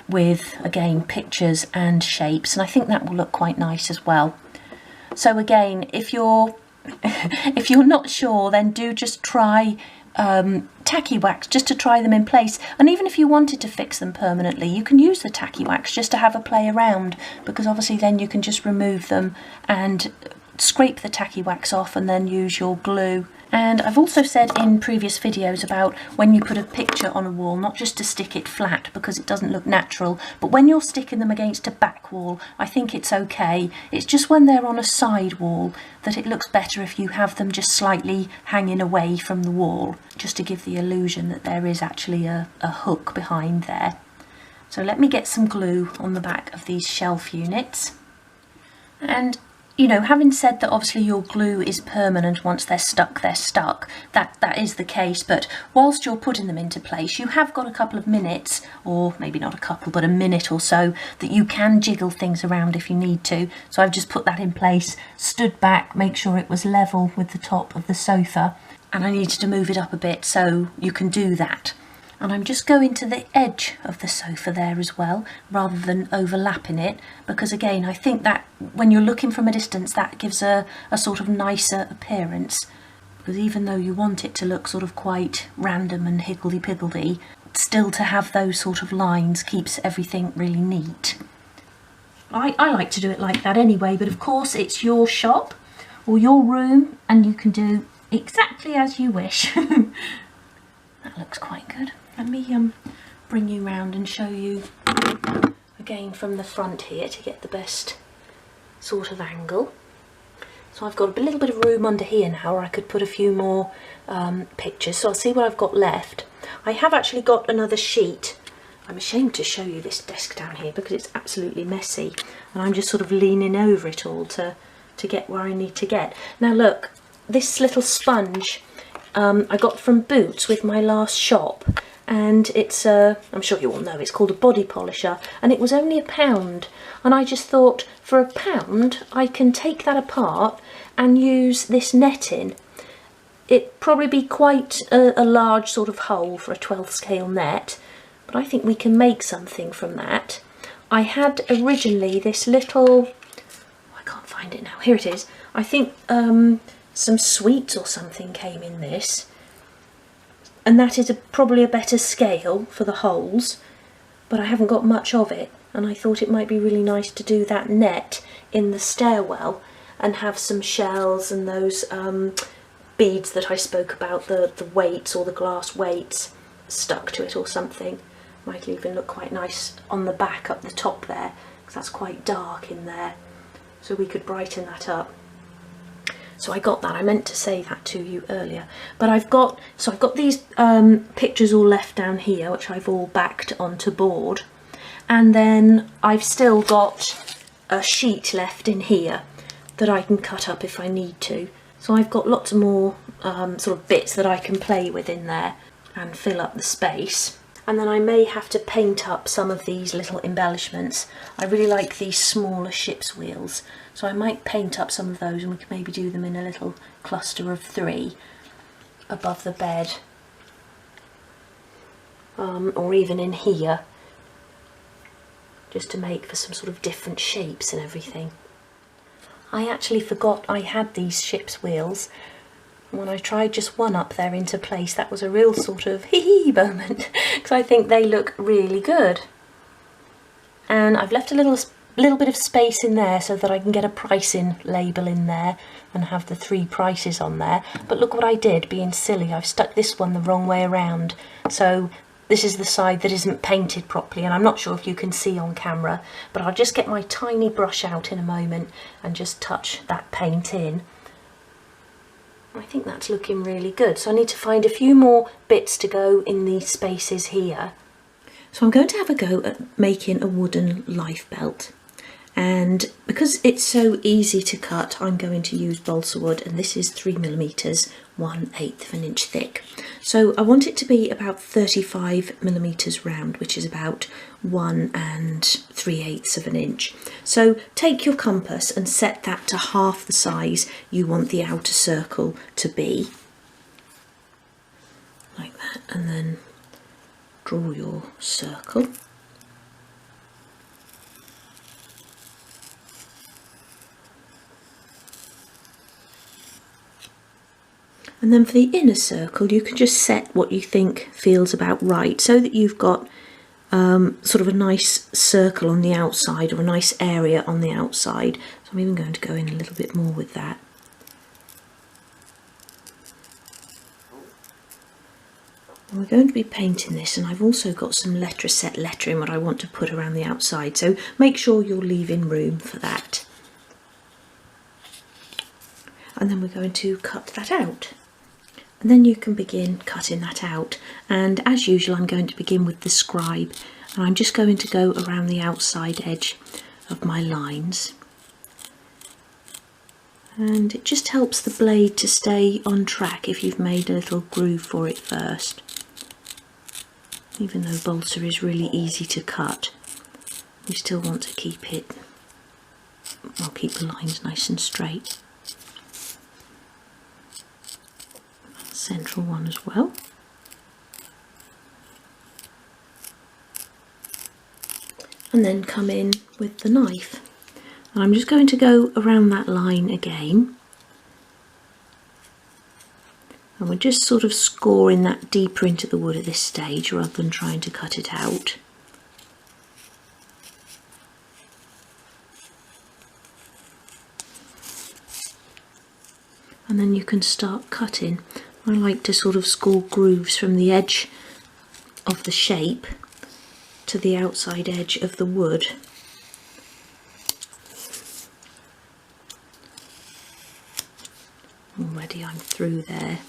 with, again, pictures and shapes, and I think that will look quite nice as well. So again, if you're if you're not sure, then do just try tacky wax just to try them in place, and even if you wanted to fix them permanently, you can use the tacky wax just to have a play around, because obviously then you can just remove them and scrape the tacky wax off and then use your glue. And I've also said in previous videos about when you put a picture on a wall, not just to stick it flat because it doesn't look natural, but when you're sticking them against a back wall, I think it's okay. It's just when they're on a side wall that it looks better if you have them just slightly hanging away from the wall, just to give the illusion that there is actually a hook behind there. So let me get some glue on the back of these shelf units. And you know, having said that obviously your glue is permanent, once they're stuck, that is the case, but whilst you're putting them into place, you have got a couple of minutes, or maybe not a couple, but a minute or so, that you can jiggle things around if you need to. So I've just put that in place, stood back, make sure it was level with the top of the sofa, and I needed to move it up a bit, so you can do that. And I'm just going to the edge of the sofa there as well, rather than overlapping it, because again, I think that when you're looking from a distance, that gives a sort of nicer appearance. Because even though you want it to look sort of quite random and higgledy-piggledy, still to have those sort of lines keeps everything really neat. I like to do it like that anyway, but of course it's your shop or your room, and you can do exactly as you wish. That looks quite good. Let me bring you round and show you again from the front here to get the best sort of angle. So I've got a little bit of room under here now where I could put a few more pictures, so I'll see what I've got left. I have actually got another sheet. I'm ashamed to show you this desk down here because it's absolutely messy, and I'm just sort of leaning over it all to get where I need to get. Now look, this little sponge I got from Boots with my last shop, and it's I'm sure you all know, it's called a body polisher, and it was only £1, and I just thought for £1 I can take that apart and use this netting. It'd probably be quite a large sort of hole for a 12th scale net, but I think we can make something from that. I had originally this little, I can't find it now, here it is, I think some sweets or something came in this, and that is probably a better scale for the holes, but I haven't got much of it, and I thought it might be really nice to do that net in the stairwell and have some shells and those beads that I spoke about, the weights or the glass weights stuck to it or something. Might even look quite nice on the back up the top there, because that's quite dark in there, so we could brighten that up. So I got that, I meant to say that to you earlier, but I've got these pictures all left down here, which I've all backed onto board, and then I've still got a sheet left in here that I can cut up if I need to. So I've got lots more sort of bits that I can play with in there and fill up the space. And then I may have to paint up some of these little embellishments. I really like these smaller ship's wheels, so I might paint up some of those, and we can maybe do them in a little cluster of 3. above the bed, or even in here, just to make for some sort of different shapes and everything. I actually forgot I had these ship's wheels. When I tried just one up there into place, that was a real sort of hee-hee moment, because I think they look really good. And I've left a little bit of space in there so that I can get a pricing label in there and have the 3 prices on there. But look what I did, being silly, I've stuck this one the wrong way around. So this is the side that isn't painted properly, and I'm not sure if you can see on camera, but I'll just get my tiny brush out in a moment and just touch that paint in. I think that's looking really good. So I need to find a few more bits to go in these spaces here. So I'm going to have a go at making a wooden life belt. And because it's so easy to cut, I'm going to use balsa wood, and this is 3mm, 1/8 of an inch thick. So I want it to be about 35mm round, which is about 1 3/8 of an inch. So take your compass and set that to half the size you want the outer circle to be. Like that, and then draw your circle. And then for the inner circle, you can just set what you think feels about right, so that you've got sort of a nice circle on the outside, or a nice area on the outside. So I'm even going to go in a little bit more with that. And we're going to be painting this, and I've also got some lettering what I want to put around the outside, so make sure you're leaving room for that. And then we're going to cut that out. And then you can begin cutting that out, and as usual I'm going to begin with the scribe, and I'm just going to go around the outside edge of my lines, and it just helps the blade to stay on track if you've made a little groove for it first. Even though balsa is really easy to cut, we still want to keep it, well, keep the lines nice and straight. Central one as well. And then come in with the knife. And I'm just going to go around that line again. And we're just sort of scoring that deeper into the wood at this stage rather than trying to cut it out. And then you can start cutting. I like to sort of score grooves from the edge of the shape to the outside edge of the wood. Already I'm through there.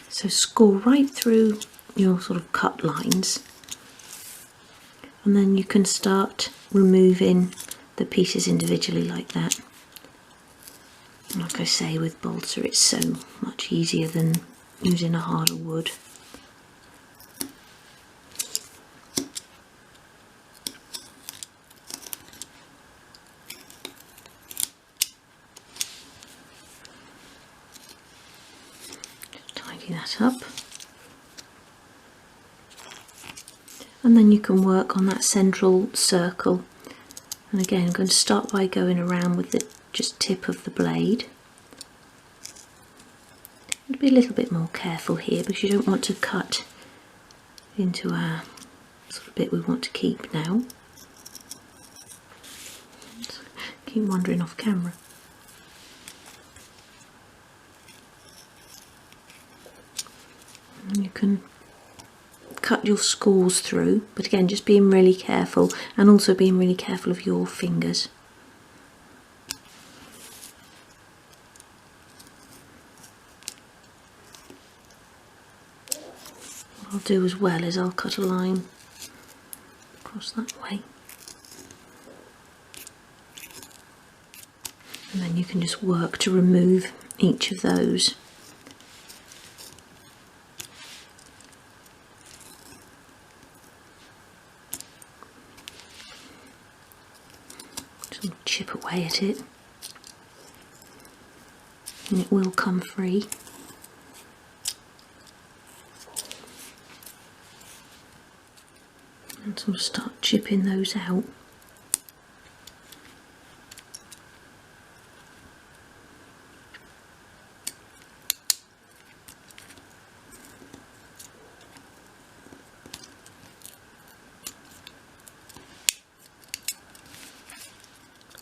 So score right through your sort of cut lines, and then you can start removing the pieces individually like that. And like I say, with balsa it's so much easier than using a harder wood. Just tidy that up. And then you can work on that central circle. And again, I'm going to start by going around with the just tip of the blade. Be a little bit more careful here because you don't want to cut into our sort of bit we want to keep now. Keep wandering off camera. And you can cut your scores through, but again just being really careful, and also being really careful of your fingers. What I'll do as well is I'll cut a line across that way, and then you can just work to remove each of those. Just chip away at it, and it will come free. And sort of start chipping those out.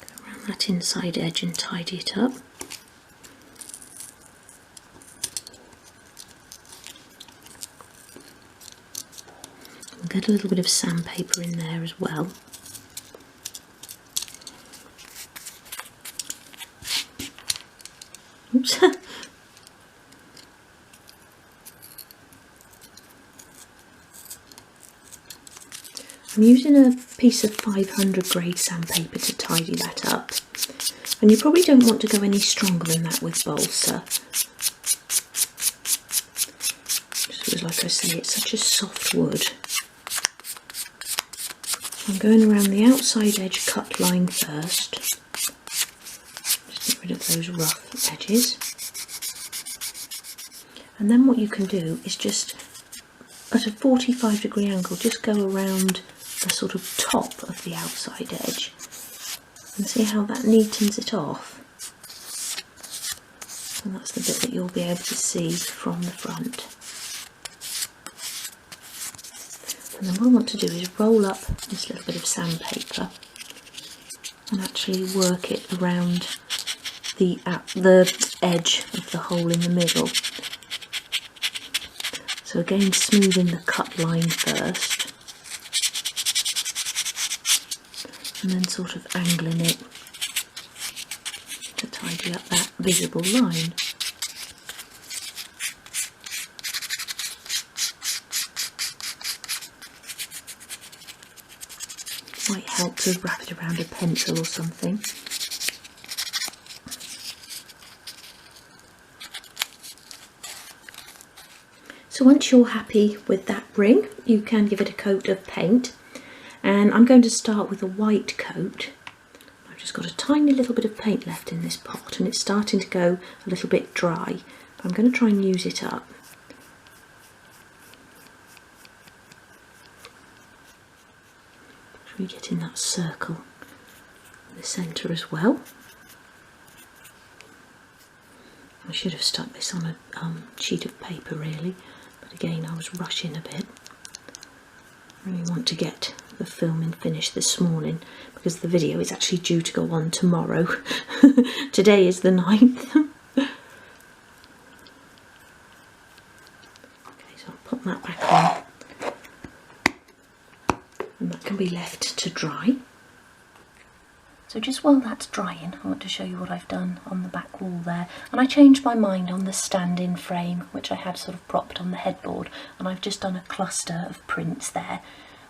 Go around that inside edge and tidy it up. Get a little bit of sandpaper in there as well. Oops. I'm using a piece of 500 grade sandpaper to tidy that up, and you probably don't want to go any stronger than that with balsa. Just because, like I say, it's such a soft wood. I'm going around the outside edge cut line first. Just get rid of those rough edges. And then what you can do is just, at a 45-degree angle, just go around the sort of top of the outside edge and see how that neatens it off. And that's the bit that you'll be able to see from the front. And then what I want to do is roll up this little bit of sandpaper and actually work it around the edge of the hole in the middle. So again, smoothing the cut line first, and then sort of angling it to tidy up that visible line. Might help to wrap it around a pencil or something. So once you're happy with that ring, you can give it a coat of paint, and I'm going to start with a white coat. I've just got a tiny little bit of paint left in this pot and it's starting to go a little bit dry. I'm going to try and use it up. We get in that circle in the centre as well. I should have stuck this on a sheet of paper really, but again I was rushing a bit. I really want to get the filming finished this morning because the video is actually due to go on tomorrow. Today is the 9th. Okay, so I'll put that back on. And that can be left to dry. So just while that's drying, I want to show you what I've done on the back wall there. And I changed my mind on the stand-in frame, which I had sort of propped on the headboard, and I've just done a cluster of prints there,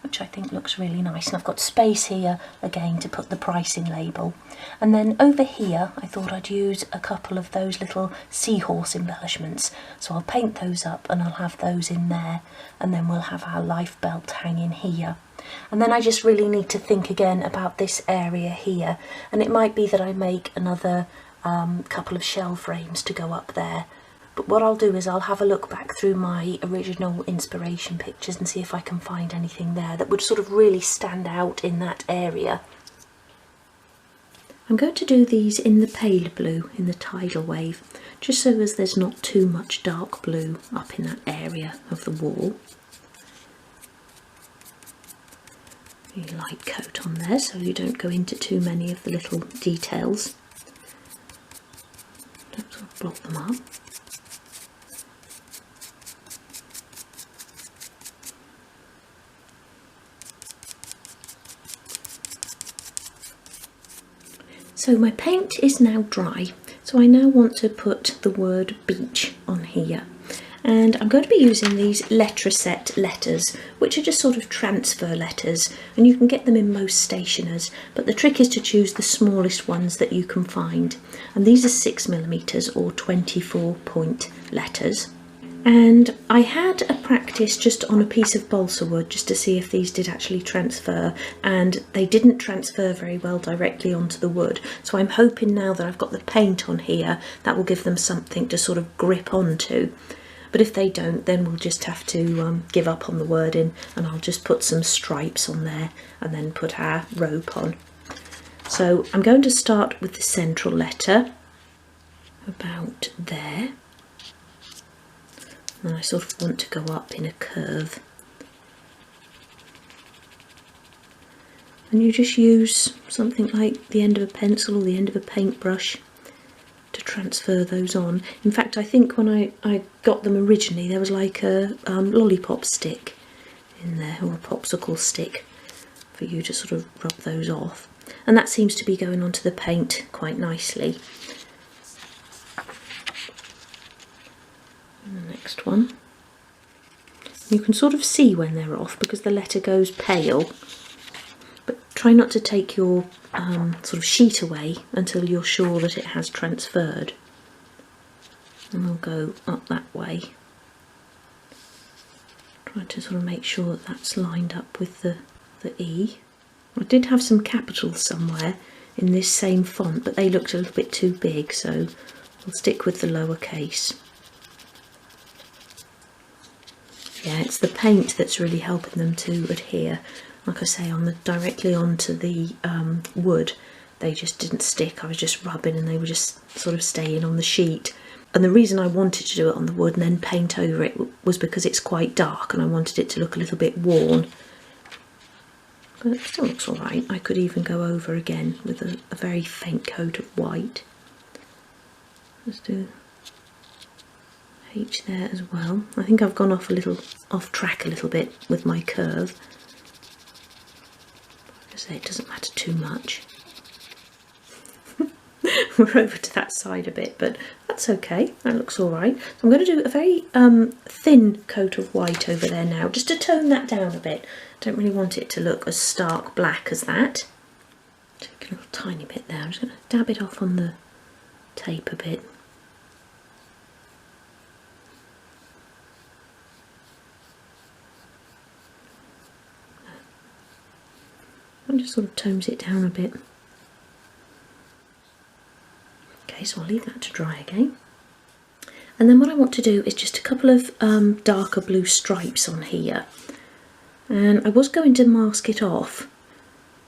which I think looks really nice. And I've got space here again to put the pricing label. And then over here I thought I'd use a couple of those little seahorse embellishments. So I'll paint those up and I'll have those in there, and then we'll have our life belt hanging here. And then I just really need to think again about this area here, and it might be that I make another couple of shell frames to go up there. But what I'll do is I'll have a look back through my original inspiration pictures and see if I can find anything there that would sort of really stand out in that area. I'm going to do these in the pale blue, in the tidal wave, just so as there's not too much dark blue up in that area of the wall. Light coat on there so you don't go into too many of the little details. Don't sort of block them up. So my paint is now dry, so I now want to put the word beach on here. And I'm going to be using these Letraset letters, which are just sort of transfer letters, and you can get them in most stationers, but the trick is to choose the smallest ones that you can find. And these are 6mm or 24 point letters. And I had a practice just on a piece of balsa wood just to see if these did actually transfer, and they didn't transfer very well directly onto the wood. So I'm hoping now that I've got the paint on here, that will give them something to sort of grip onto. But if they don't, then we'll just have to give up on the wording, and I'll just put some stripes on there and then put our rope on. So I'm going to start with the central letter, about there. And I sort of want to go up in a curve. And you just use something like the end of a pencil or the end of a paintbrush to transfer those on. In fact, I think when I got them originally, there was like a lollipop stick in there, or a popsicle stick, for you to sort of rub those off. And that seems to be going onto the paint quite nicely. And the next one. You can sort of see when they're off because the letter goes pale. But try not to take your sort of sheet away until you're sure that it has transferred. And we'll go up that way. Try to sort of make sure that that's lined up with the E. I did have some capitals somewhere in this same font, but they looked a little bit too big, so we'll stick with the lowercase. Yeah, it's the paint that's really helping them to adhere. Like I say, directly onto the wood, they just didn't stick. I was just rubbing and they were just sort of staying on the sheet. And the reason I wanted to do it on the wood and then paint over it was because it's quite dark and I wanted it to look a little bit worn. But it still looks alright. I could even go over again with a very faint coat of white. Let's do H there as well. I think I've gone off track a little bit with my curve. Like I say, it doesn't matter too much. We're over to that side a bit, but that's okay. That looks all right. So I'm going to do a very thin coat of white over there now, just to tone that down a bit. Don't really want it to look as stark black as that. Take a little tiny bit there. I'm just going to dab it off on the tape a bit. And just sort of tones it down a bit. Okay, so I'll leave that to dry again. And then what I want to do is just a couple of darker blue stripes on here. And I was going to mask it off,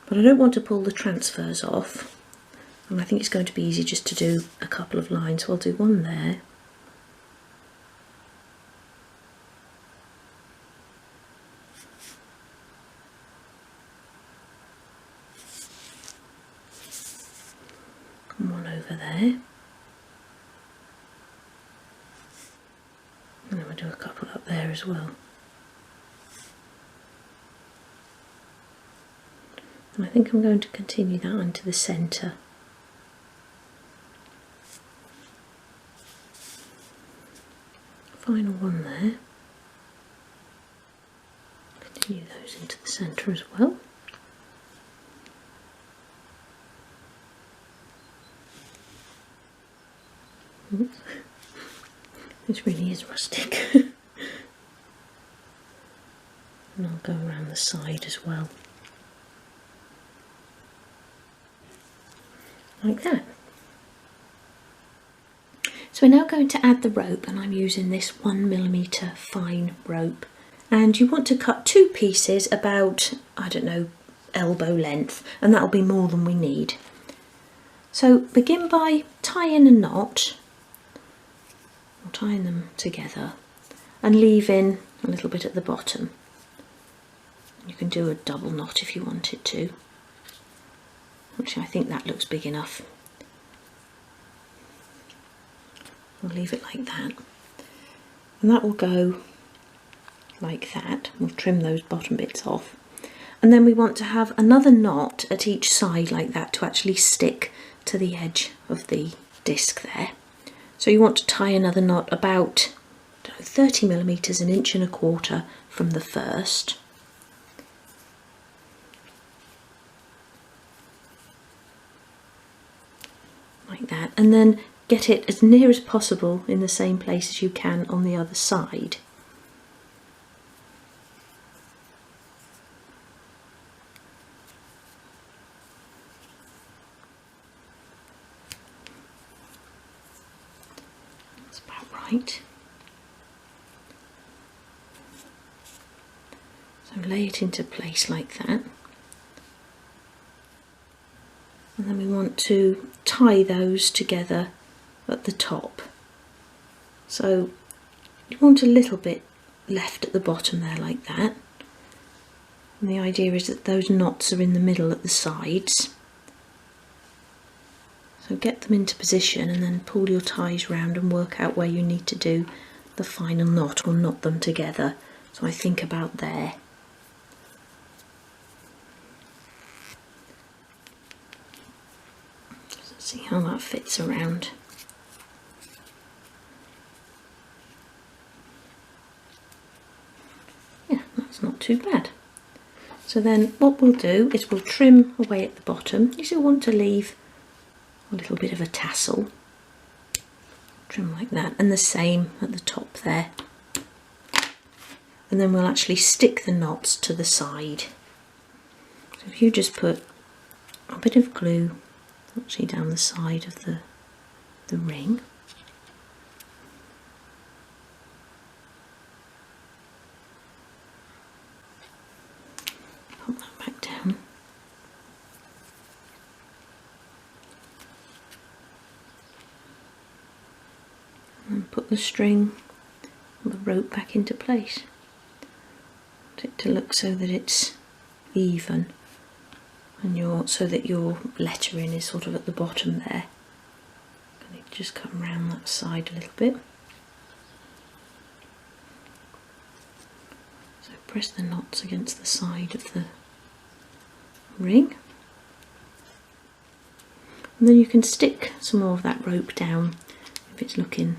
but I don't want to pull the transfers off. And I think it's going to be easy just to do a couple of lines. So I'll do one there. And one over there. And then we'll do a couple up there as well. And I think I'm going to continue that into the centre. Final one there. Continue those into the centre as well. Oops. This really is rustic. And I'll go around the side as well. Like that. So we're now going to add the rope, and I'm using this 1mm fine rope. And you want to cut two pieces about, I don't know, elbow length, and that'll be more than we need. So begin by tying a knot, or tying them together, and leaving a little bit at the bottom. You can do a double knot if you wanted to. Actually, I think that looks big enough. I'll leave it like that. And that will go like that. We'll trim those bottom bits off. And then we want to have another knot at each side like that to actually stick to the edge of the disc there. So you want to tie another knot about 30mm, 1 1/4 inches from the first. Like that, and then get it as near as possible in the same place as you can on the other side. That's about right. So lay it into place like that. And then we want to tie those together at the top. So you want a little bit left at the bottom there like that. And the idea is that those knots are in the middle at the sides. So get them into position and then pull your ties round and work out where you need to do the final knot or knot them together. So I think about there. See how that fits around. Yeah, that's not too bad. So then what we'll do is we'll trim away at the bottom. You still want to leave a little bit of a tassel. Trim like that, and the same at the top there. And then we'll actually stick the knots to the side. So if you just put a bit of glue actually down the side of the ring. Pop that back down. And put the string or the rope back into place. Want it to look so that it's even. And so that your lettering is sort of at the bottom there. Going to just come around that side a little bit. So press the knots against the side of the ring. And then you can stick some more of that rope down if it's looking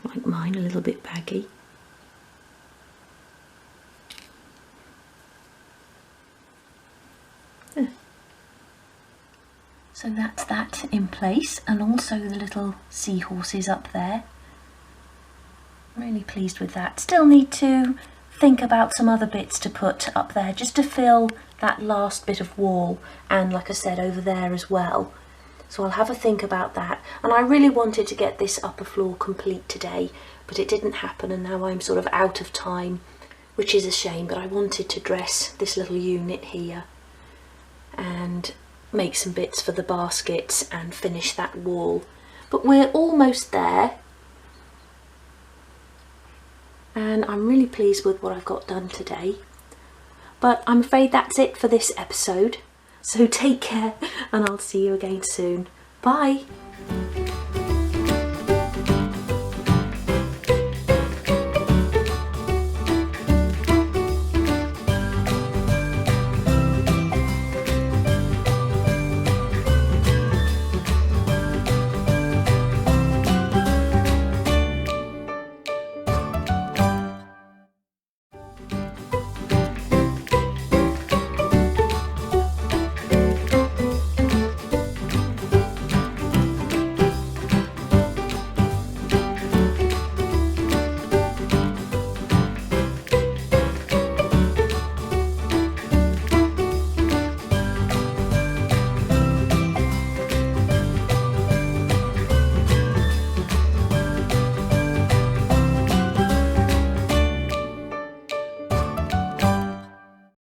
like mine, a little bit baggy. So that's that in place, and also the little seahorses up there. Really pleased with that. Still need to think about some other bits to put up there just to fill that last bit of wall, and like I said, over there as well. So I'll have a think about that. And I really wanted to get this upper floor complete today, but it didn't happen, and now I'm sort of out of time, which is a shame, but I wanted to dress this little unit here and make some bits for the baskets and finish that wall. But we're almost there, and I'm really pleased with what I've got done today. But I'm afraid that's it for this episode, so take care and I'll see you again soon. Bye!